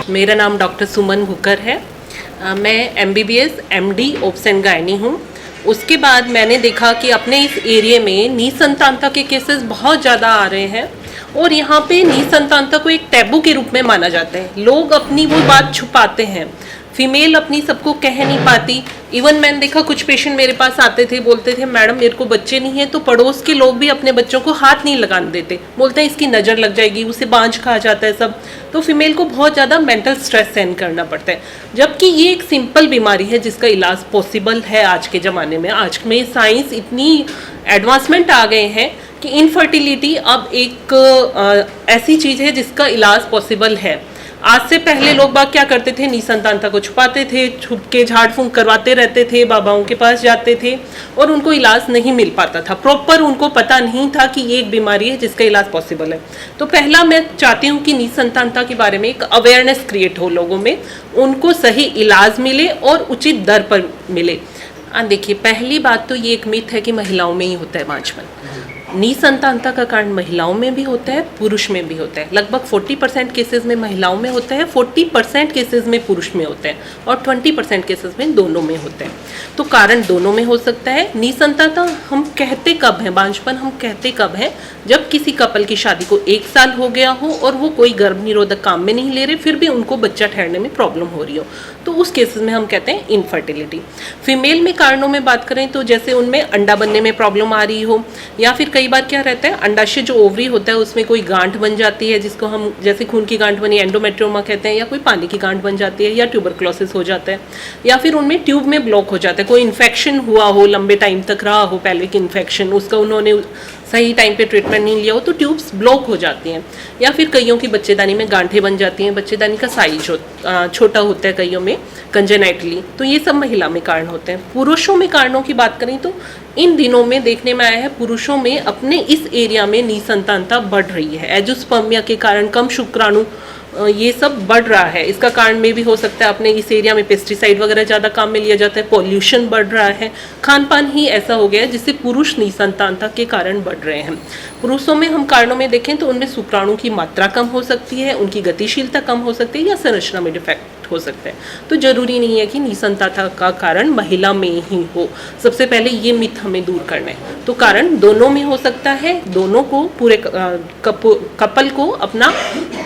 मेरा नाम डॉक्टर सुमन भुकर है। मैं MBBS MD obs and gynae हूँ। उसके बाद मैंने देखा कि अपने इस एरिया में निसंतानता के केसेस बहुत ज़्यादा आ रहे हैं और यहाँ पे निसंतानता को एक टैबू के रूप में माना जाता है। लोग अपनी वो बात छुपाते हैं, फीमेल अपनी सबको कह नहीं पाती। इवन मैंने देखा कुछ पेशेंट मेरे पास आते थे, बोलते थे मैडम मेरे को बच्चे नहीं है, तो पड़ोस के लोग भी अपने बच्चों को हाथ नहीं लगाने देते, बोलते हैं इसकी नज़र लग जाएगी, उसे बांझ कहा जाता है सब। तो फीमेल को बहुत ज़्यादा मेंटल स्ट्रेस सहन करना पड़ता है, जबकि ये एक सिंपल बीमारी है जिसका इलाज पॉसिबल है आज के ज़माने में। आज में साइंस इतनी एडवांसमेंट आ गए हैं कि इनफर्टिलिटी अब एक ऐसी चीज़ है जिसका इलाज पॉसिबल है। आज से पहले लोग बाग क्या करते थे, निसंतानता को छुपाते थे, छुप के झाड़ फूंक करवाते रहते थे, बाबाओं के पास जाते थे और उनको इलाज नहीं मिल पाता था। प्रॉपर उनको पता नहीं था कि ये एक बीमारी है जिसका इलाज पॉसिबल है। तो पहला मैं चाहती हूँ कि निसंतानता के बारे में एक अवेयरनेस क्रिएट हो लोगों में, उनको सही इलाज मिले और उचित दर पर मिले। देखिए, पहली बात तो ये एक मिथ है कि महिलाओं में ही होता है बांझपन। निसंतानता का कारण महिलाओं में भी होता है, पुरुष में भी होता है। लगभग 40% केसेस में महिलाओं में होता है, 40% केसेस में पुरुष में होता है और 20% केसेस में दोनों में होता है। तो कारण दोनों में हो सकता है। निसंतानता हम कहते कब है, बांझपन हम कहते कब है, जब किसी कपल की शादी को 1 साल हो गया हो और वो कोई गर्भ निरोधक काम में नहीं ले रहे, फिर भी उनको बच्चा ठहरने में प्रॉब्लम हो रही हो, तो उस केसेस में हम कहते हैं इनफर्टिलिटी। फीमेल में कारणों में बात करें तो जैसे उनमें अंडा बनने में प्रॉब्लम आ रही हो, या फिर कई बार क्या रहता है, अंडाशय जो ओवरी होता है उसमें कोई गांठ बन जाती है, जिसको हम जैसे खून की गांठ बनी एंडोमेट्रियोमा कहते हैं, या कोई पानी की गांठ बन जाती है, या ट्यूबरक्लोसिस हो जाता है, या फिर उनमें ट्यूब में ब्लॉक हो जाता है, कोई इन्फेक्शन हुआ हो, लंबे टाइम तक रहा हो पेल्विक इन्फेक्शन, उसका उन्होंने सही टाइम पे ट्रीटमेंट नहीं लिया हो तो ट्यूब्स ब्लॉक हो जाती हैं। या फिर कईयों की बच्चेदानी में गांठें बन जाती हैं, बच्चेदानी का साइज छोटा होता है कईयों में कंजेनाइटली। तो ये सब महिला में कारण होते हैं। पुरुषों में कारणों की बात करें तो इन दिनों में देखने में आया है, पुरुषों में अपने इस एरिया में निसंतानता बढ़ रही है। एजोस्पर्मिया के कारण, कम शुक्राणु, ये सब बढ़ रहा है। इसका कारण में भी हो सकता है अपने इस एरिया में पेस्टिसाइड वगैरह ज़्यादा काम में लिया जाता है, पॉल्यूशन बढ़ रहा है, खान पान ही ऐसा हो गया है जिससे पुरुष निसंतानता के कारण बढ़ रहे हैं। पुरुषों में हम कारणों में देखें तो उनमें शुक्राणु की मात्रा कम हो सकती है, उनकी गतिशीलता कम हो सकती है, या संरचना में डिफेक्ट हो सकता है। तो जरूरी नहीं है कि निसंतानता का कारण महिला में ही हो। सबसे पहले ये मिथ हमें दूर करना है। तो कारण दोनों में हो सकता है। दोनों को, पूरे कपल को अपना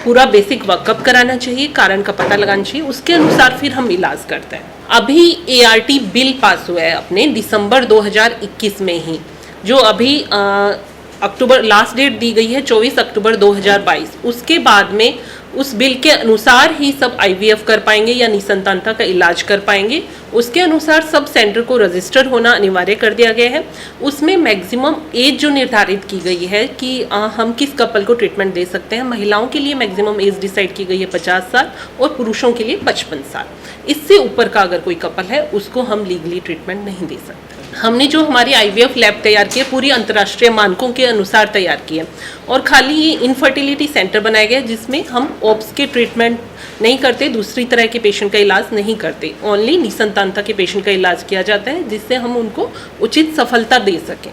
पूरा बेसिक वर्कअप कराना चाहिए, कारण का पता लगाना चाहिए, उसके अनुसार फिर हम इलाज करते हैं। अभी ART बिल पास हुआ है अपने दिसंबर 2021 में ही, जो अभी अक्टूबर लास्ट डेट दी गई है 24 अक्टूबर 2022। उसके बाद में उस बिल के अनुसार ही सब IVF कर पाएंगे या निसंतानता का इलाज कर पाएंगे। उसके अनुसार सब सेंटर को रजिस्टर होना अनिवार्य कर दिया गया है। उसमें मैक्सिमम एज जो निर्धारित की गई है कि हम किस कपल को ट्रीटमेंट दे सकते हैं, महिलाओं के लिए मैक्सिमम एज डिसाइड की गई है 50 साल और पुरुषों के लिए 55 साल। इससे ऊपर का अगर कोई कपल है उसको हम लीगली ट्रीटमेंट नहीं दे सकते। हमने जो हमारी IVF लैब तैयार की है पूरी अंतर्राष्ट्रीय मानकों के अनुसार तैयार की है, और खाली ये इनफर्टिलिटी सेंटर बनाया गया है जिसमें हम ओब्स के ट्रीटमेंट नहीं करते, दूसरी तरह के पेशेंट का इलाज नहीं करते। ओनली निसंतानता के पेशेंट का इलाज किया जाता है जिससे हम उनको उचित सफलता दे सकें।